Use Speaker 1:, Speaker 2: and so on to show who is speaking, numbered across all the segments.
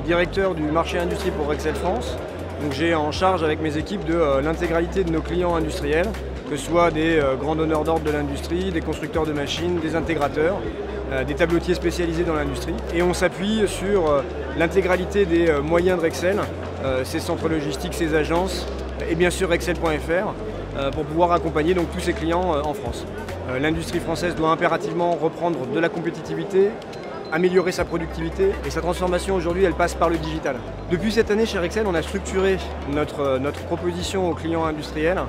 Speaker 1: directeur du marché industrie pour Rexel France. Donc j'ai en charge avec mes équipes de l'intégralité de nos clients industriels, que ce soit des grands donneurs d'ordre de l'industrie, des constructeurs de machines, des intégrateurs, des tableautiers spécialisés dans l'industrie. Et on s'appuie sur l'intégralité des moyens de Rexel, ses centres logistiques, ses agences et bien sûr Rexel.fr pour pouvoir accompagner donc tous ces clients en France. L'industrie française doit impérativement reprendre de la compétitivité, améliorer sa productivité et sa transformation aujourd'hui elle passe par le digital. Depuis cette année chez Rexel on a structuré notre proposition aux clients industriels.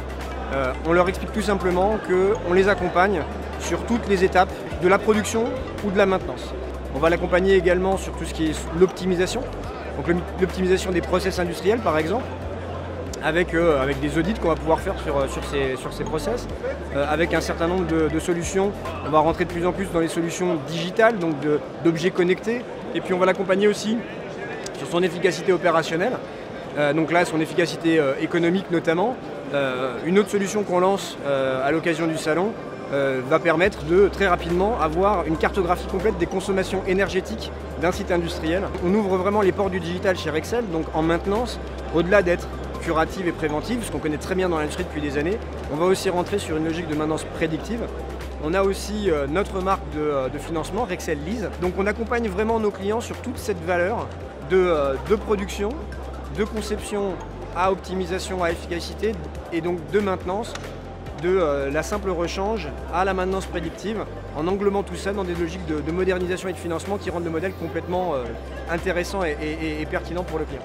Speaker 1: On leur explique tout simplement qu'on les accompagne sur toutes les étapes de la production ou de la maintenance. On va l'accompagner également sur tout ce qui est l'optimisation, donc l'optimisation des process industriels par exemple, avec des audits qu'on va pouvoir faire sur ces process, avec un certain nombre de solutions. On va rentrer de plus en plus dans les solutions digitales, donc d'objets connectés, et puis on va l'accompagner aussi sur son efficacité opérationnelle, donc là son efficacité économique notamment. Une autre solution qu'on lance à l'occasion du salon va permettre de très rapidement avoir une cartographie complète des consommations énergétiques d'un site industriel. On ouvre vraiment les portes du digital chez Rexel, donc en maintenance, au-delà d'être curative et préventive, ce qu'on connaît très bien dans l'industrie depuis des années, on va aussi rentrer sur une logique de maintenance prédictive. On a aussi notre marque de financement, Rexel Lease. Donc on accompagne vraiment nos clients sur toute cette valeur de production, de conception à optimisation, à efficacité et donc de maintenance, de la simple rechange à la maintenance prédictive, en englobant tout ça dans des logiques de modernisation et de financement qui rendent le modèle complètement intéressant et pertinent pour le client.